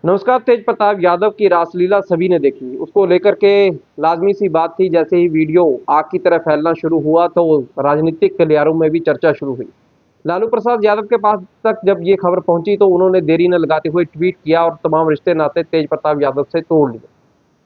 नमस्कार। तेज प्रताप यादव की रासलीला सभी ने देखी। उसको लेकर के लाजमी सी बात थी, जैसे ही वीडियो आग की तरह फैलना शुरू हुआ तो राजनीतिक गलियारों में भी चर्चा शुरू हुई। लालू प्रसाद यादव के पास तक जब ये खबर पहुंची तो उन्होंने देरी न लगाते हुए ट्वीट किया और तमाम रिश्ते नाते तेज प्रताप यादव से तोड़ लिए।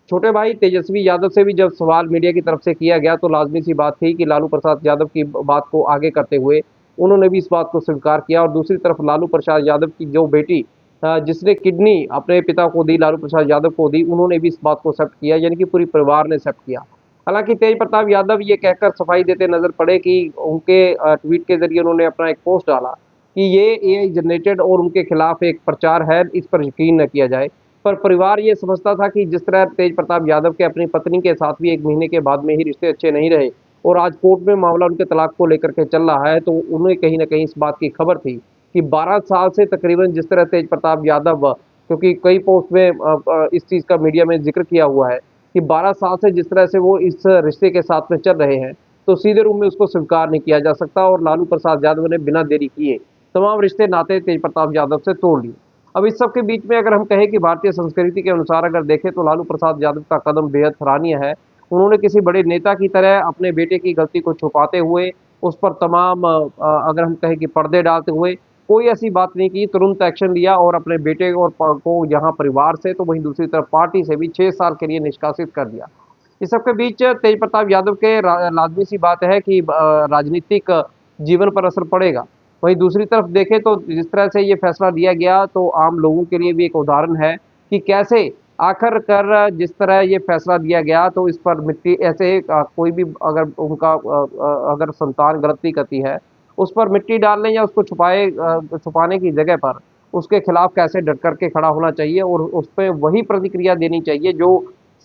छोटे भाई तेजस्वी यादव से भी जब सवाल मीडिया की तरफ से किया गया तो लाजमी सी बात थी कि लालू प्रसाद यादव की बात को आगे करते हुए उन्होंने भी इस बात को स्वीकार किया। और दूसरी तरफ लालू प्रसाद यादव की जो बेटी जिसने किडनी अपने पिता को दी, लालू प्रसाद यादव को दी, उन्होंने भी इस बात को एक्सेप्ट किया, यानी कि पूरी परिवार ने एक्सेप्ट किया। हालांकि तेज प्रताप यादव ये कहकर सफाई देते नजर पड़े कि उनके ट्वीट के जरिए उन्होंने अपना एक पोस्ट डाला कि ये एआई जनरेटेड और उनके खिलाफ एक प्रचार है, इस पर यकीन न किया जाए। पर परिवार ये समझता था कि जिस तरह तेज प्रताप यादव के अपनी पत्नी के साथ भी 1 महीने के बाद में ही रिश्ते अच्छे नहीं रहे और आज कोर्ट में मामला उनके तलाक को लेकर के चल रहा है, तो उन्हें कहीं न कहीं इस बात की खबर थी कि 12 साल से तकरीबन जिस तरह तेज प्रताप यादव, क्योंकि कई पोस्ट में इस चीज़ का मीडिया में ज़िक्र किया हुआ है कि 12 साल से जिस तरह से वो इस रिश्ते के साथ में चल रहे हैं, तो सीधे रूप में उसको स्वीकार नहीं किया जा सकता और लालू प्रसाद यादव ने बिना देरी किए तमाम रिश्ते नाते तेज प्रताप यादव से तोड़ लिए। अब इस सब के बीच में अगर हम कहें कि भारतीय संस्कृति के अनुसार अगर देखें तो लालू प्रसाद यादव का कदम बेहद सराहनीय है। उन्होंने किसी बड़े नेता की तरह अपने बेटे की गलती को छुपाते हुए उस पर तमाम अगर हम कहें कि पर्दे डालते हुए कोई ऐसी बात नहीं की, तुरंत एक्शन लिया और अपने बेटे और को यहाँ परिवार से तो वहीं दूसरी तरफ पार्टी से भी 6 साल के लिए निष्कासित कर दिया। इस सब के बीच तेज प्रताप यादव के लाजमी सी बात है कि राजनीतिक जीवन पर असर पड़ेगा। वहीं दूसरी तरफ देखें तो जिस तरह से ये फैसला लिया गया तो आम लोगों के लिए भी एक उदाहरण है कि कैसे आखिरकार जिस तरह ये फैसला दिया गया तो इस पर मिट्टी ऐसे कोई भी अगर उनका अगर संतान गलती करती है उस पर मिट्टी डालने या उसको छुपाने की जगह पर उसके खिलाफ कैसे डट कर के खड़ा होना चाहिए और उस पे वही प्रतिक्रिया देनी चाहिए जो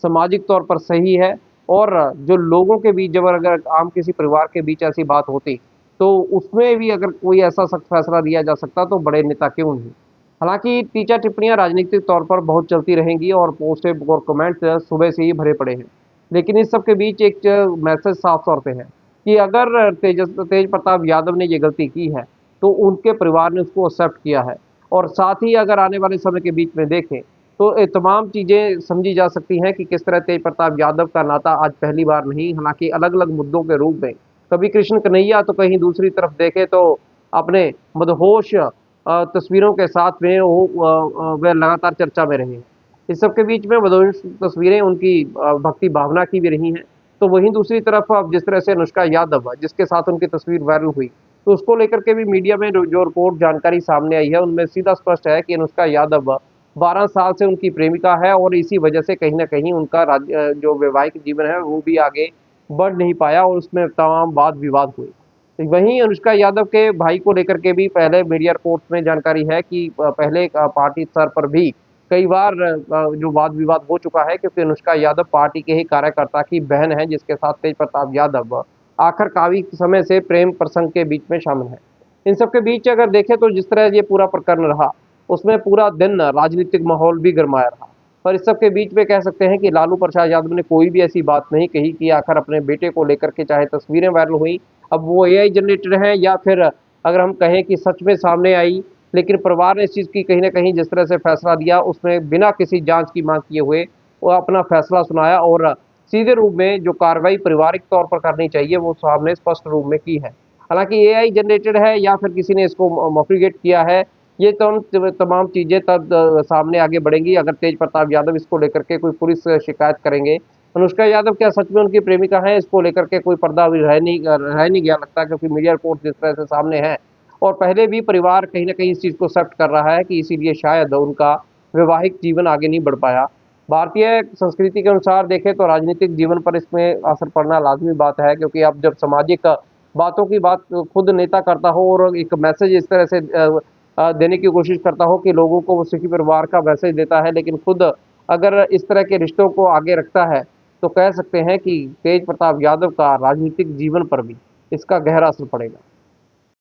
सामाजिक तौर पर सही है। और जो लोगों के बीच जब अगर आम किसी परिवार के बीच ऐसी बात होती तो उसमें भी अगर कोई ऐसा सख्त फैसला लिया जा सकता तो बड़े नेता क्यों नहीं। हालांकि टीका टिप्पणियां राजनीतिक तौर पर बहुत चलती रहेंगी और पोस्ट और कमेंट्स सुबह से ही भरे पड़े हैं, लेकिन इस सब के बीच एक मैसेज साफ तौर पे है कि अगर तेज प्रताप यादव ने ये गलती की है तो उनके परिवार ने उसको एक्सेप्ट किया है। और साथ ही अगर आने वाले समय के बीच में देखें तो ये तमाम चीज़ें समझी जा सकती हैं कि किस तरह तेज प्रताप यादव का नाता आज पहली बार नहीं, हालांकि अलग अलग मुद्दों के रूप में कभी कृष्ण कन्हैया तो कहीं दूसरी तरफ देखें तो अपने मदहोश तस्वीरों के साथ में वह लगातार चर्चा में रहे हैं। इस सब के बीच में मदहोश तस्वीरें उनकी भक्ति भावना की भी रही हैं। तो वहीं दूसरी तरफ अब जिस तरह से अनुष्का यादव जिसके साथ उनकी तस्वीर वायरल हुई, तो उसको लेकर के भी मीडिया में जो रिपोर्ट जानकारी सामने आई है उनमें सीधा स्पष्ट है कि अनुष्का यादव 12 साल से उनकी प्रेमिका है और इसी वजह से कहीं न कहीं उनका जो वैवाहिक जीवन है वो भी आगे बढ़ नहीं पाया और उसमें तमाम वाद-विवाद हुए। तो वहीं अनुष्का यादव के भाई को लेकर के भी पहले मीडिया रिपोर्ट्स में जानकारी है कि पहले पार्टी स्तर पर भी कई बार जो वाद-विवाद हो चुका है, क्योंकि अनुष्का यादव पार्टी के ही कार्यकर्ता की बहन है जिसके साथ तेज प्रताप यादव आखिर काफ़ी समय से प्रेम प्रसंग के बीच में शामिल हैं। इन सब के बीच अगर देखें तो जिस तरह ये पूरा प्रकरण रहा, उसमें पूरा दिन राजनीतिक माहौल भी गरमाया रहा। पर इस सब के बीच में कह सकते हैं कि लालू प्रसाद यादव ने कोई भी ऐसी बात नहीं कही कि आखिर अपने बेटे को लेकर के चाहे तस्वीरें वायरल हुई, अब वो एआई जनरेटेड हैं या फिर अगर हम कहें कि सच में सामने आई, लेकिन परिवार ने इस चीज़ की कहीं न कहीं जिस तरह से फैसला दिया उसमें बिना किसी जाँच की माँग किए हुए वो अपना फैसला सुनाया और सीधे रूप में जो कार्रवाई पारिवारिक तौर पर करनी चाहिए वो सामने स्पष्ट रूप में की है। हालाँकि एआई जनरेटेड है या फिर किसी ने इसको मोफिगेट किया है, ये तमाम चीज़ें तब सामने आगे बढ़ेंगी अगर तेज प्रताप यादव इसको लेकर के कोई पुलिस शिकायत करेंगे। अनुष्का यादव क्या सच में उनकी प्रेमिका हैं, इसको लेकर के कोई पर्दा अभी रह नहीं गया लगता, क्योंकि मीडिया रिपोर्ट जिस तरह से सामने है और पहले भी परिवार कहीं न कहीं इस चीज़ को एक्सेप्ट कर रहा है कि इसीलिए शायद उनका वैवाहिक जीवन आगे नहीं बढ़ पाया। भारतीय संस्कृति के अनुसार देखें तो राजनीतिक जीवन पर इसमें असर पड़ना लाज़मी बात है, क्योंकि अब जब सामाजिक बातों की बात खुद नेता करता हो और एक मैसेज इस तरह से देने की कोशिश करता हो कि लोगों को वो सिखी परिवार का मैसेज देता है, लेकिन खुद अगर इस तरह के रिश्तों को आगे रखता है, तो कह सकते हैं कि तेज प्रताप यादव का राजनीतिक जीवन पर भी इसका गहरा असर पड़ेगा।